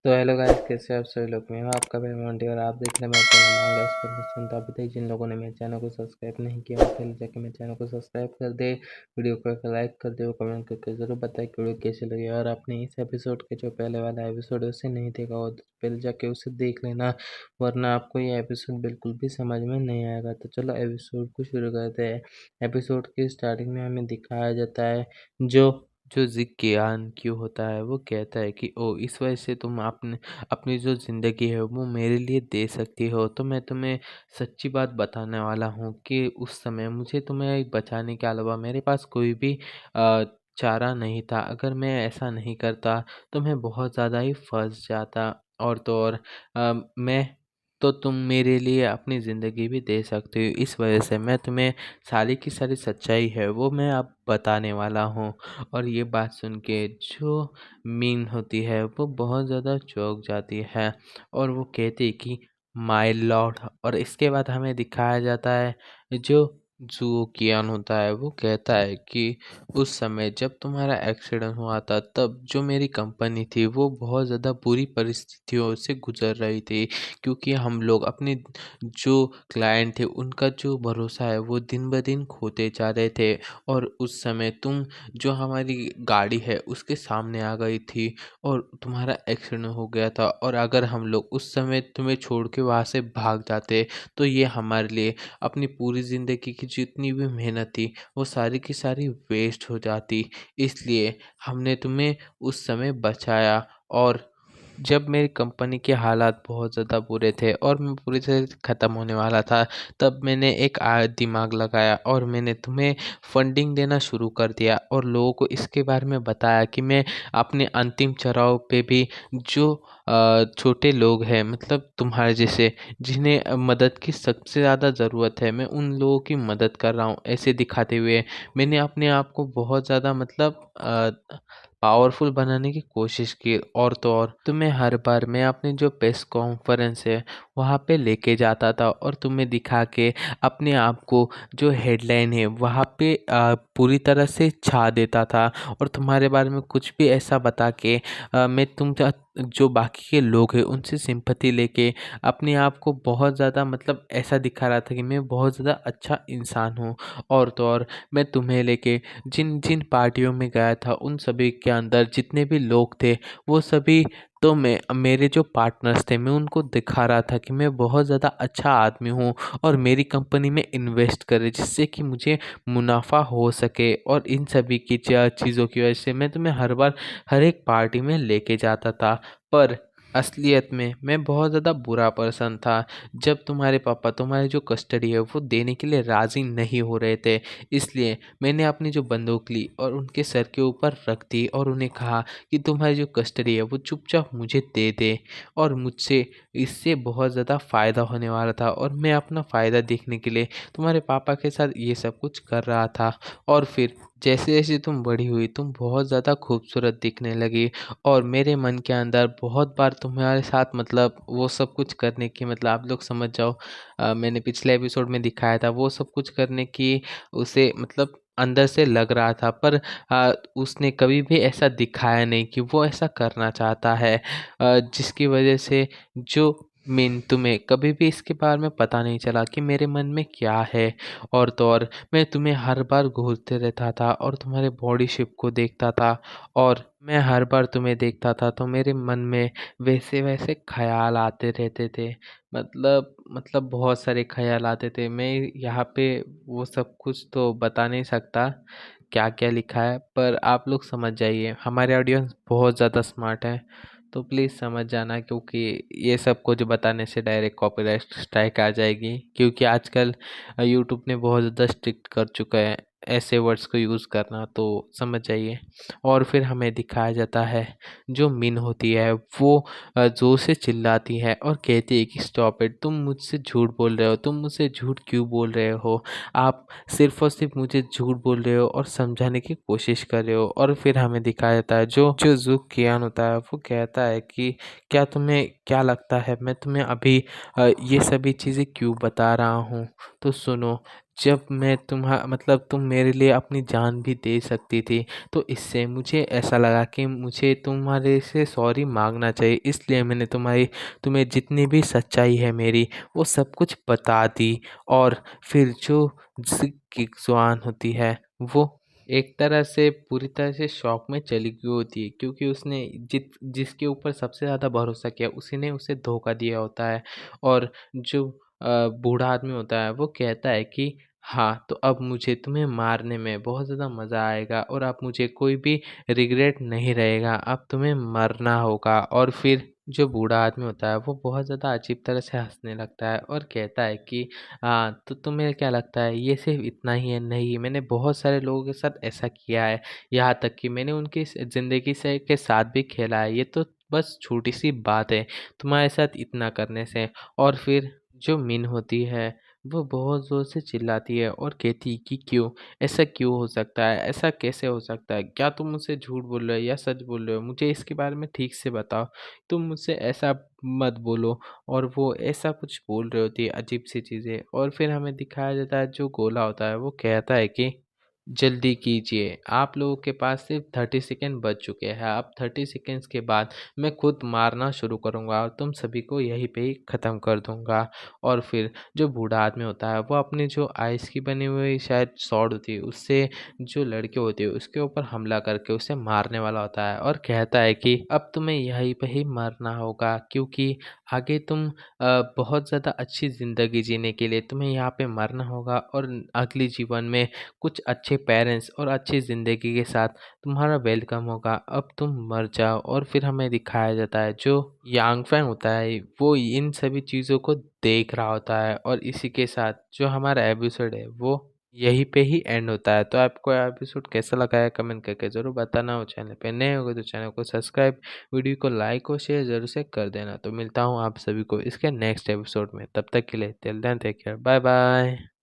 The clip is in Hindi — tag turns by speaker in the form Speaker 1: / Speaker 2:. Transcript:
Speaker 1: तो हेलो गाइस, कैसे आप सभी लोग। मैं हूं आपका भाई मोंटी और आप देख रहे हैं मेरा चैनल मांगा इन्फॉर्मेशन। तो अभी तक जिन लोगों ने मेरे चैनल को सब्सक्राइब नहीं किया वो पहले जाके मेरे चैनल को सब्सक्राइब कर दे, वीडियो को लाइक कर दे और कमेंट करके जरूर बताए कि वीडियो कैसी लगी। और आपने इस एपिसोड के जो पहले वाला एपिसोड है उसे नहीं देखा हो तो पहले जाके उसे देख लेना, वरना आपको ये एपिसोड बिल्कुल भी समझ में नहीं आएगा। तो चलो एपिसोड को शुरू करते हैं। एपिसोड की स्टार्टिंग में हमें दिखाया जाता है जो जो जिज्ञान क्यों होता है। वो कहता है कि ओ इस वजह से तुम अपने अपनी जो ज़िंदगी है वो मेरे लिए दे सकती हो। तो मैं तुम्हें सच्ची बात बताने वाला हूँ कि उस समय मुझे तुम्हें बचाने के अलावा मेरे पास कोई भी अ, चारा नहीं था। अगर मैं ऐसा नहीं करता तो मैं बहुत ज़्यादा ही फंस जाता। और तो और मैं तो तुम मेरे लिए अपनी ज़िंदगी भी दे सकते हो। इस वजह से मैं तुम्हें सारी की सारी सच्चाई है वो मैं अब बताने वाला हूँ। और ये बात सुन के जो मीन होती है वो बहुत ज़्यादा चौंक जाती है और वो कहती है कि माय लॉर्ड। और इसके बाद हमें दिखाया जाता है जो जू कियान होता है। वो कहता है कि उस समय जब तुम्हारा एक्सीडेंट हुआ था तब जो मेरी कंपनी थी वो बहुत ज़्यादा बुरी परिस्थितियों से गुजर रही थी, क्योंकि हम लोग अपने जो क्लाइंट थे उनका जो भरोसा है वो दिन ब दिन खोते जा रहे थे। और उस समय तुम जो हमारी गाड़ी है उसके सामने आ गई थी और तुम्हारा एक्सीडेंट हो गया था। और अगर हम लोग उस समय तुम्हें छोड़ के वहाँ से भाग जाते तो ये हमारे लिए अपनी पूरी ज़िंदगी की जितनी भी मेहनत थी वो सारी की सारी वेस्ट हो जाती। इसलिए हमने तुम्हें उस समय बचाया। और जब मेरी कंपनी के हालात बहुत ज़्यादा बुरे थे और मैं पूरी तरह से ख़त्म होने वाला था, तब मैंने एक दिमाग लगाया और मैंने तुम्हें फंडिंग देना शुरू कर दिया और लोगों को इसके बारे में बताया कि मैं अपने अंतिम चौराहों पे भी जो छोटे लोग हैं, मतलब तुम्हारे जैसे, जिन्हें मदद की सबसे ज़्यादा ज़रूरत है, मैं उन लोगों की मदद कर रहा हूँ। ऐसे दिखाते हुए मैंने अपने आप को बहुत ज़्यादा मतलब पावरफुल बनाने की कोशिश की। और तो और तुम्हें हर बार मैं अपनी जो प्रेस कॉन्फ्रेंस है वहाँ पे लेके जाता था और तुम्हें दिखा के अपने आप को जो हेडलाइन है वहाँ पे पूरी तरह से छा देता था। और तुम्हारे बारे में कुछ भी ऐसा बता के मैं जो बाकी के लोग हैं उनसे सिंपैथी लेके अपने आप को बहुत ज़्यादा मतलब ऐसा दिखा रहा था कि मैं बहुत ज़्यादा अच्छा इंसान हूँ। और तो और मैं तुम्हें लेके जिन जिन पार्टियों में गया था उन सभी के अंदर जितने भी लोग थे वो सभी, तो मैं मेरे जो पार्टनर्स थे मैं उनको दिखा रहा था कि मैं बहुत ज़्यादा अच्छा आदमी हूँ और मेरी कंपनी में इन्वेस्ट करे जिससे कि मुझे मुनाफा हो सके। और इन सभी की चीज़ों की वजह से मैं तुम्हें हर बार हर एक पार्टी में लेके जाता था। पर असलियत में मैं बहुत ज़्यादा बुरा पर्सन था। जब तुम्हारे पापा तुम्हारी जो कस्टडी है वो देने के लिए राज़ी नहीं हो रहे थे, इसलिए मैंने अपनी जो बंदूक ली और उनके सर के ऊपर रख दी और उन्हें कहा कि तुम्हारी जो कस्टडी है वो चुपचाप मुझे दे दे। और मुझसे इससे बहुत ज़्यादा फ़ायदा होने वाला था और मैं अपना फ़ायदा देखने के लिए तुम्हारे पापा के साथ ये सब कुछ कर रहा था। और फिर जैसे जैसे तुम बड़ी हुई तुम बहुत ज़्यादा खूबसूरत दिखने लगी और मेरे मन के अंदर बहुत बार तुम्हारे साथ मतलब वो सब कुछ करने की, मतलब आप लोग समझ जाओ, मैंने पिछले एपिसोड में दिखाया था वो सब कुछ करने की उसे मतलब अंदर से लग रहा था। पर उसने कभी भी ऐसा दिखाया नहीं कि वो ऐसा करना चाहता है, जिसकी वजह से जो तुम्हें कभी भी इसके बारे में पता नहीं चला कि मेरे मन में क्या है। और तो और मैं तुम्हें हर बार घूरते रहता था और तुम्हारे बॉडी शेप को देखता था। और मैं हर बार तुम्हें देखता था तो मेरे मन में वैसे वैसे ख्याल आते रहते थे। मतलब बहुत सारे ख्याल आते थे। मैं यहाँ पे वो सब कुछ तो बता नहीं सकता क्या क्या लिखा है, पर आप लोग समझ जाइए। हमारे ऑडियंस बहुत ज़्यादा स्मार्ट है तो प्लीज़ समझ जाना, क्योंकि ये सब कुछ बताने से डायरेक्ट कॉपीराइट स्ट्राइक आ जाएगी, क्योंकि आजकल यूट्यूब ने बहुत ज़्यादा स्ट्रिक्ट कर चुका है ऐसे वर्ड्स को यूज़ करना, तो समझ जाइए। और फिर हमें दिखाया जाता है जो मिन होती है वो ज़ोर से चिल्लाती है और कहती है कि स्टॉप इट, तुम मुझसे झूठ बोल रहे हो, तुम मुझसे झूठ क्यों बोल रहे हो, आप सिर्फ़ और सिर्फ़ मुझे झूठ बोल रहे हो और समझाने की कोशिश कर रहे हो। और फिर हमें दिखाया जाता है जो जो ज़ुक कियान होता है वो कहता है कि क्या तुम्हें क्या लगता है मैं तुम्हें अभी ये सभी चीज़ें क्यों बता रहा हूँ। तो सुनो, जब मैं मतलब तुम मेरे लिए अपनी जान भी दे सकती थी। तो इससे मुझे ऐसा लगा कि मुझे तुम्हारे से सॉरी माँगना चाहिए, इसलिए मैंने तुम्हें जितनी भी सच्चाई है मेरी, वो सब कुछ बता दी। और फिर जो की ज़ुबान होती है, वो एक तरह से पूरी तरह से शॉक में चली गई होती है, क्योंकि उसने जिसके ऊपर सबसे ज़्यादा भरोसा किया, उसी ने उसे धोखा दिया होता है। और जो बूढ़ा आदमी होता है, वो कहता है कि हाँ, तो अब मुझे तुम्हें मारने में बहुत ज़्यादा मज़ा आएगा और अब मुझे कोई भी रिग्रेट नहीं रहेगा, अब तुम्हें मरना होगा। और फिर जो बूढ़ा आदमी होता है, वो बहुत ज़्यादा अजीब तरह से हँसने लगता है और कहता है कि हाँ, तो तुम्हें क्या लगता है ये सिर्फ़ इतना ही है? नहीं, मैंने बहुत सारे लोगों के साथ ऐसा किया है, यहाँ तक कि मैंने उनकी ज़िंदगी से के साथ भी खेला है, ये तो बस छोटी-सी बात है तुम्हारे साथ इतना करने से। और फिर जो मिन होती है, वो बहुत ज़ोर से चिल्लाती है और कहती कि क्यों? ऐसा क्यों हो सकता है? ऐसा कैसे हो सकता है? क्या तुम मुझसे झूठ बोल रहे हो या सच बोल रहे हो? मुझे इसके बारे में ठीक से बताओ। तुम मुझसे ऐसा मत बोलो। और वो ऐसा कुछ बोल रही होती है अजीब-सी चीज़ें। और फिर हमें दिखाया जाता है जो गोला होता है, वो कहता है कि जल्दी कीजिए, आप लोगों के पास सिर्फ 30 सेकंड बच चुके हैं। अब 30 सेकंड्स के बाद मैं खुद मारना शुरू करूँगा और तुम सभी को यहीं पे ही ख़त्म कर दूँगा। और फिर जो बूढ़ा आदमी होता है, वो अपनी जो आइस की बनी हुई शायद सॉर्ड होती है, उससे जो लड़की होती है, उसके ऊपर हमला करके उसे मारने वाला होता है और कहता है कि अब तुम्हें यहीं पे ही मरना होगा, क्योंकि आगे तुम बहुत ज़्यादा अच्छी ज़िंदगी जीने के लिए तुम्हें यहाँ पे मरना होगा और अगले जीवन में कुछ अच्छे पेरेंट्स और अच्छी ज़िंदगी के साथ तुम्हारा वेलकम होगा, अब तुम मर जाओ। और फिर हमें दिखाया जाता है जो यांग फैंग होता है, वो इन सभी चीज़ों को देख रहा होता है। और इसी के साथ जो हमारा एपिसोड है, वो यहीं पे ही एंड होता है। तो आपको एपिसोड कैसा लगा है कमेंट करके ज़रूर बताना। और चैनल पे नए हो गए तो चैनल को सब्सक्राइब, वीडियो को लाइक और शेयर ज़रूर से कर देना। तो मिलता हूँ आप सभी को इसके नेक्स्ट एपिसोड में, तब तक के लिए till then take care, bye bye.